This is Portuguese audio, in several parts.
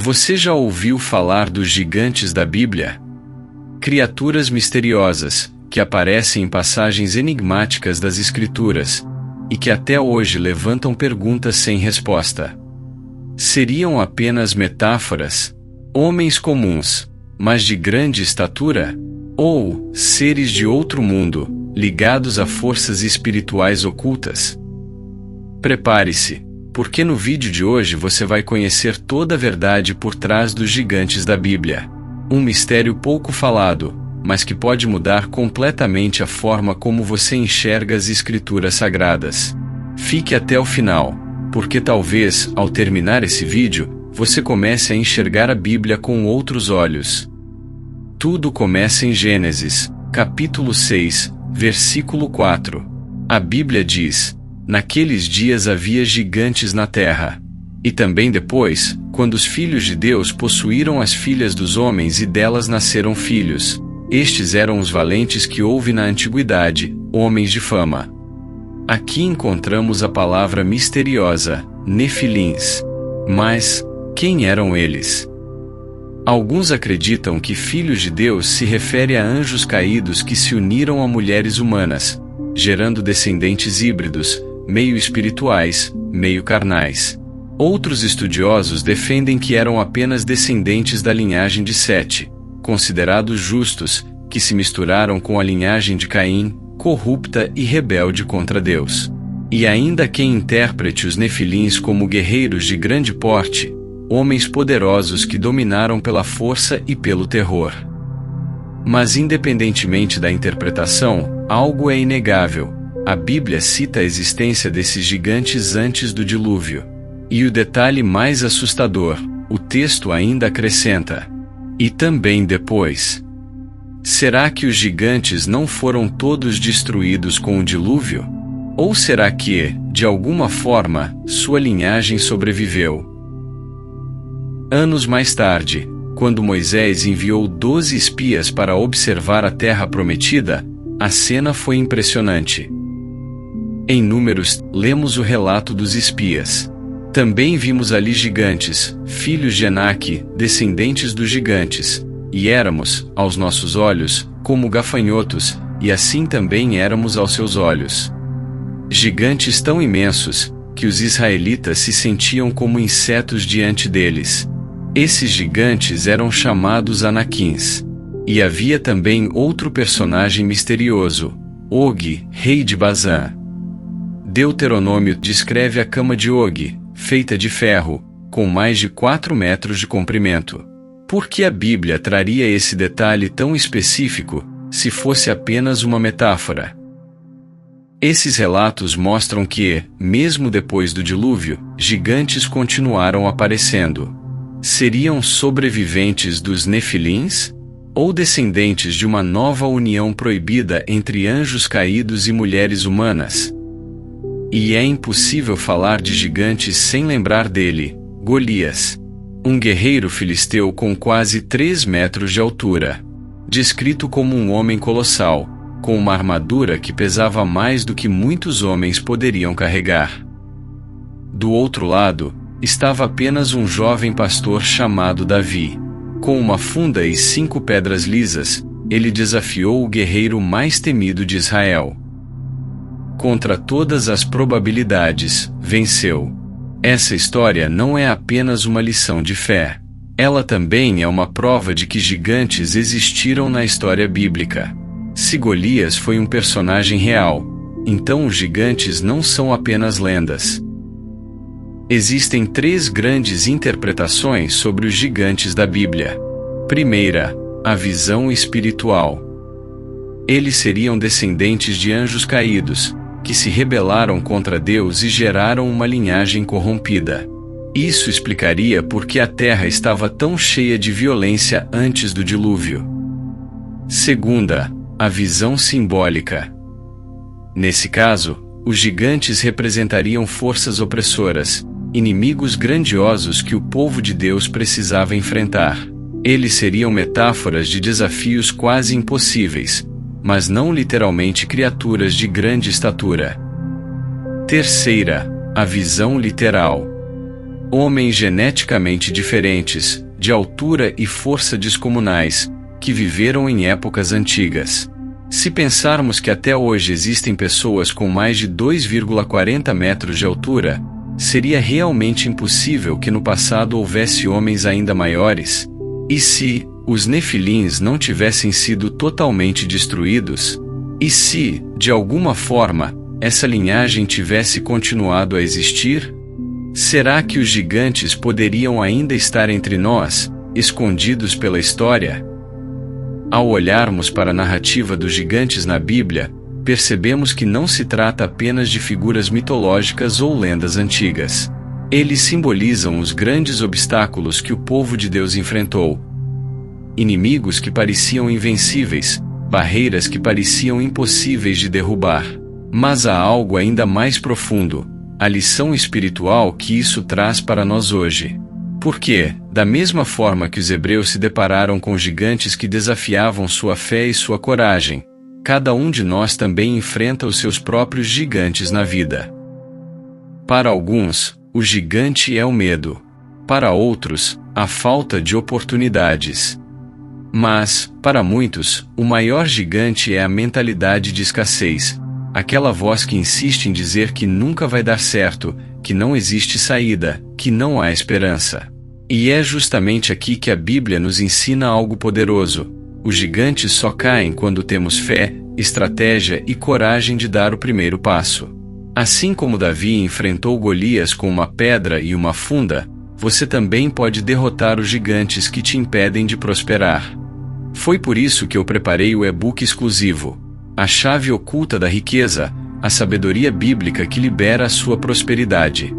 Você já ouviu falar dos gigantes da Bíblia? Criaturas misteriosas, que aparecem em passagens enigmáticas das Escrituras, e que até hoje levantam perguntas sem resposta. Seriam apenas metáforas? Homens comuns, mas de grande estatura? Ou seres de outro mundo, ligados a forças espirituais ocultas? Prepare-se, porque no vídeo de hoje você vai conhecer toda a verdade por trás dos gigantes da Bíblia. Um mistério pouco falado, mas que pode mudar completamente a forma como você enxerga as Escrituras Sagradas. Fique até o final, porque talvez, ao terminar esse vídeo, você comece a enxergar a Bíblia com outros olhos. Tudo começa em Gênesis, capítulo 6, versículo 4. A Bíblia diz: naqueles dias havia gigantes na terra. E também depois, quando os filhos de Deus possuíram as filhas dos homens e delas nasceram filhos. Estes eram os valentes que houve na antiguidade, homens de fama. Aqui encontramos a palavra misteriosa, Nefilins. Mas, quem eram eles? Alguns acreditam que filhos de Deus se refere a anjos caídos que se uniram a mulheres humanas, gerando descendentes híbridos, meio espirituais, meio carnais. Outros estudiosos defendem que eram apenas descendentes da linhagem de Sete, considerados justos, que se misturaram com a linhagem de Caim, corrupta e rebelde contra Deus. E ainda quem interprete os nefilins como guerreiros de grande porte, homens poderosos que dominaram pela força e pelo terror. Mas independentemente da interpretação, algo é inegável: a Bíblia cita a existência desses gigantes antes do dilúvio. E o detalhe mais assustador, o texto ainda acrescenta: e também depois. Será que os gigantes não foram todos destruídos com o dilúvio? Ou será que, de alguma forma, sua linhagem sobreviveu? Anos mais tarde, quando Moisés enviou 12 espias para observar a terra prometida, a cena foi impressionante. Em Números, lemos o relato dos espias. Também vimos ali gigantes, filhos de Enaque, descendentes dos gigantes, e éramos, aos nossos olhos, como gafanhotos, e assim também éramos aos seus olhos. Gigantes tão imensos, que os israelitas se sentiam como insetos diante deles. Esses gigantes eram chamados Anaquins. E havia também outro personagem misterioso, Og, rei de Bazã. Deuteronômio descreve a cama de Og, feita de ferro, com mais de 4 metros de comprimento. Por que a Bíblia traria esse detalhe tão específico, se fosse apenas uma metáfora? Esses relatos mostram que, mesmo depois do dilúvio, gigantes continuaram aparecendo. Seriam sobreviventes dos nefilins? Ou descendentes de uma nova união proibida entre anjos caídos e mulheres humanas? E é impossível falar de gigantes sem lembrar dele, Golias. Um guerreiro filisteu com quase 3 metros de altura. Descrito como um homem colossal, com uma armadura que pesava mais do que muitos homens poderiam carregar. Do outro lado, estava apenas um jovem pastor chamado Davi. Com uma funda e 5 pedras lisas, ele desafiou o guerreiro mais temido de Israel. Contra todas as probabilidades, venceu. Essa história não é apenas uma lição de fé. Ela também é uma prova de que gigantes existiram na história bíblica. Se Golias foi um personagem real, então os gigantes não são apenas lendas. Existem 3 grandes interpretações sobre os gigantes da Bíblia. Primeira, a visão espiritual. Eles seriam descendentes de anjos caídos, que se rebelaram contra Deus e geraram uma linhagem corrompida. Isso explicaria por que a terra estava tão cheia de violência antes do dilúvio. Segunda, a visão simbólica. Nesse caso, os gigantes representariam forças opressoras, inimigos grandiosos que o povo de Deus precisava enfrentar. Eles seriam metáforas de desafios quase impossíveis, mas não literalmente criaturas de grande estatura. Terceira, a visão literal. Homens geneticamente diferentes, de altura e força descomunais, que viveram em épocas antigas. Se pensarmos que até hoje existem pessoas com mais de 2,40 metros de altura, seria realmente impossível que no passado houvesse homens ainda maiores? E se os Nefilins não tivessem sido totalmente destruídos? E se, de alguma forma, essa linhagem tivesse continuado a existir? Será que os gigantes poderiam ainda estar entre nós, escondidos pela história? Ao olharmos para a narrativa dos gigantes na Bíblia, percebemos que não se trata apenas de figuras mitológicas ou lendas antigas. Eles simbolizam os grandes obstáculos que o povo de Deus enfrentou. Inimigos que pareciam invencíveis, barreiras que pareciam impossíveis de derrubar. Mas há algo ainda mais profundo, a lição espiritual que isso traz para nós hoje. Porque, da mesma forma que os hebreus se depararam com gigantes que desafiavam sua fé e sua coragem, cada um de nós também enfrenta os seus próprios gigantes na vida. Para alguns, o gigante é o medo. Para outros, a falta de oportunidades. Mas, para muitos, o maior gigante é a mentalidade de escassez, aquela voz que insiste em dizer que nunca vai dar certo, que não existe saída, que não há esperança. E é justamente aqui que a Bíblia nos ensina algo poderoso. Os gigantes só caem quando temos fé, estratégia e coragem de dar o primeiro passo. Assim como Davi enfrentou Golias com uma pedra e uma funda, você também pode derrotar os gigantes que te impedem de prosperar. Foi por isso que eu preparei o e-book exclusivo, A Chave Oculta da Riqueza, a sabedoria bíblica que libera a sua prosperidade.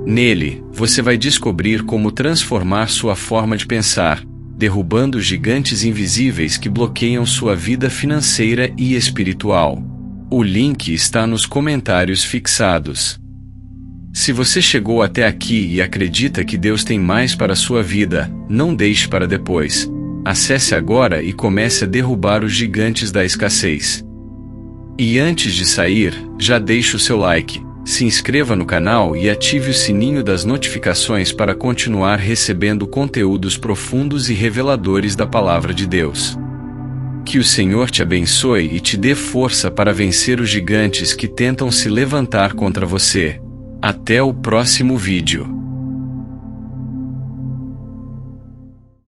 Nele, você vai descobrir como transformar sua forma de pensar, derrubando os gigantes invisíveis que bloqueiam sua vida financeira e espiritual. O link está nos comentários fixados. Se você chegou até aqui e acredita que Deus tem mais para a sua vida, não deixe para depois. Acesse agora e comece a derrubar os gigantes da escassez. E antes de sair, já deixe o seu like, se inscreva no canal e ative o sininho das notificações para continuar recebendo conteúdos profundos e reveladores da Palavra de Deus. Que o Senhor te abençoe e te dê força para vencer os gigantes que tentam se levantar contra você. Até o próximo vídeo.